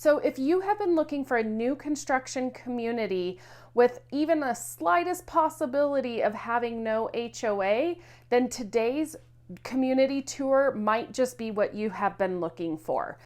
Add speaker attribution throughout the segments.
Speaker 1: So if you have been looking for a new construction community with even the slightest possibility of having no HOA, then today's community tour might just be what you have been looking for.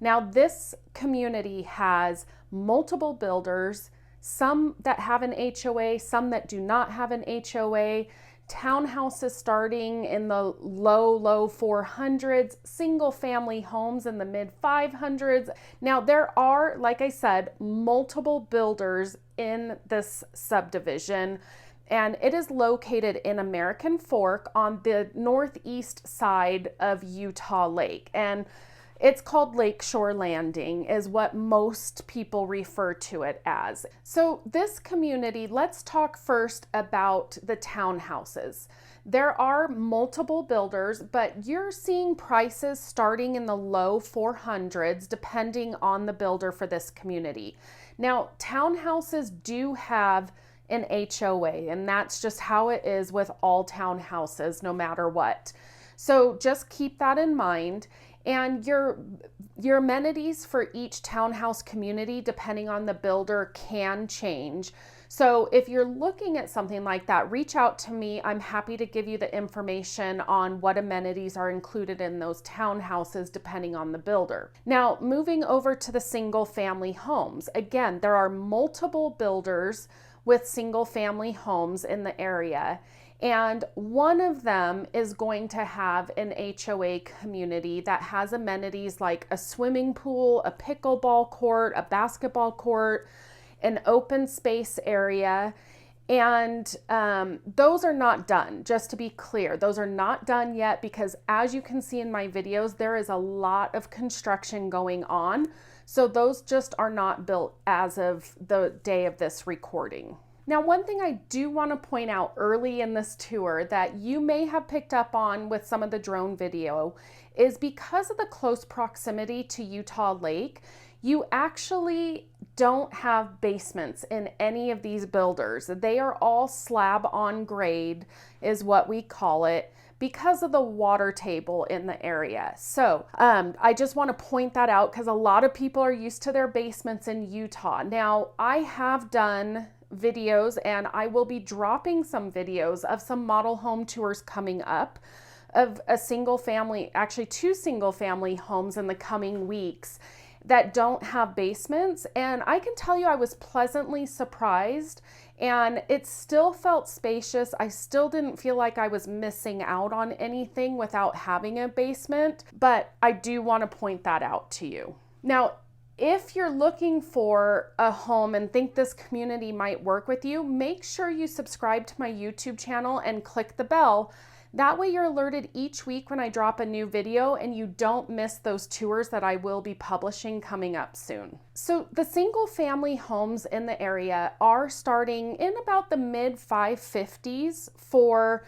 Speaker 1: Now, this community has multiple builders, some that have an HOA, some that do not have an HOA, townhouses starting in the low 400s, single family homes in the mid 500s. Now, there are, like I said, multiple builders in this subdivision, and it is located in American Fork on the northeast side of Utah Lake. And it's called Lakeshore Landing is what most people refer to it as. So this community, let's talk first about the townhouses. There are multiple builders, but you're seeing prices starting in the low 400s depending on the builder for this community. Now, townhouses do have an HOA, and that's just how it is with all townhouses, no matter what. So just keep that in mind. And your amenities for each townhouse community, depending on the builder, can change. So if you're looking at something like that, reach out to me. I'm happy to give you the information on what amenities are included in those townhouses depending on the builder. Now, moving over to the single family homes. Again, there are multiple builders with single family homes in the area. And one of them is going to have an HOA community that has amenities like a swimming pool, a pickleball court, a basketball court, an open space area. And those are not done, just to be clear. Those are not done yet because, as you can see in my videos, there is a lot of construction going on. So those just are not built as of the day of this recording. Now, one thing I do want to point out early in this tour that you may have picked up on with some of the drone video is because of the close proximity to Utah Lake, you actually don't have basements in any of these builders. They are all slab on grade is what we call it, because of the water table in the area. So I just want to point that out because a lot of people are used to their basements in Utah. Now, I have done videos and I will be dropping some videos of some model home tours coming up of a single family, actually 2 single family homes in the coming weeks that don't have basements. And I can tell you I was pleasantly surprised, and it still felt spacious. I still didn't feel like I was missing out on anything without having a basement, but I do want to point that out to you. Now, if you're looking for a home and think this community might work with you, make sure you subscribe to my YouTube channel and click the bell. That way you're alerted each week when I drop a new video and you don't miss those tours that I will be publishing coming up soon. So the single family homes in the area are starting in about the mid 550s for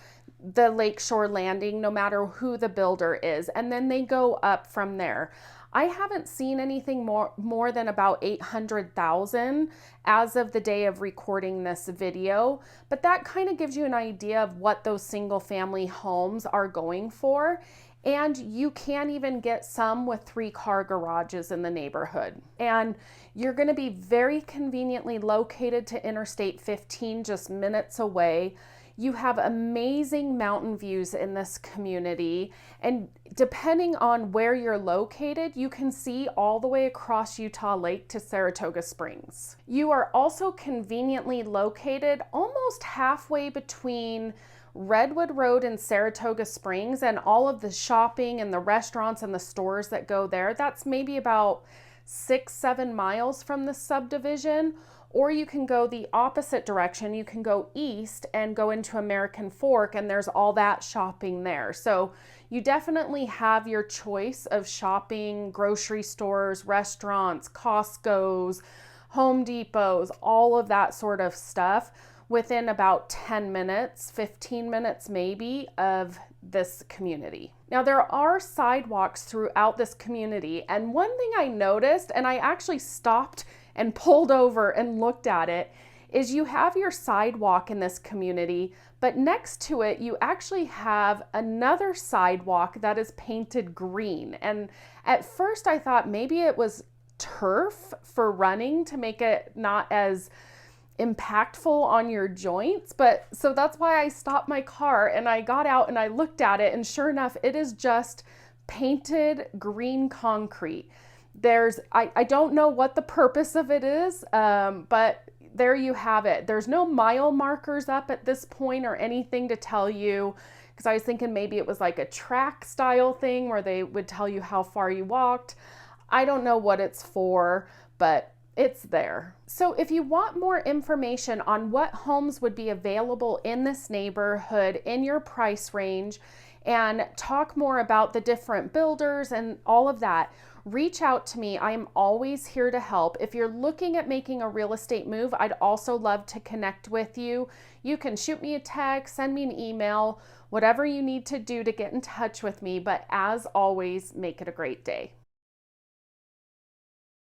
Speaker 1: the Lakeshore Landing, no matter who the builder is, and then they go up from there. I haven't seen anything more than about 800,000 as of the day of recording this video, but that kind of gives you an idea of what those single family homes are going for. And you can even get some with 3-car garages in the neighborhood. And you're going to be very conveniently located to Interstate 15, just minutes away. You have amazing mountain views in this community, and depending on where you're located, you can see all the way across Utah Lake to Saratoga Springs. You are also conveniently located almost halfway between Redwood Road and Saratoga Springs, and all of the shopping and the restaurants and the stores that go there. That's maybe about 6-7 miles from the subdivision. Or you can go the opposite direction. You can go east and go into American Fork, and there's all that shopping there. So you definitely have your choice of shopping, grocery stores, restaurants, Costco's, Home Depots, all of that sort of stuff within about 10 minutes, 15 minutes maybe of this community. Now, there are sidewalks throughout this community, and one thing I noticed, and I actually stopped and pulled over and looked at it, is you have your sidewalk in this community, but next to it, you actually have another sidewalk that is painted green. And at first I thought maybe it was turf for running to make it not as impactful on your joints. But so that's why I stopped my car and I got out and I looked at it, and sure enough, it is just painted green concrete. I don't know what the purpose of it is, but there you have it. There's no mile markers up at this point or anything to tell you, because I was thinking maybe it was like a track style thing where they would tell you how far you walked. I don't know what it's for, but it's there. So if you want more information on what homes would be available in this neighborhood in your price range, and talk more about the different builders and all of that, reach out to me. I am always here to help. If you're looking at making a real estate move, I'd also love to connect with you. You can shoot me a text, send me an email, whatever you need to do to get in touch with me. But as always, make it a great day.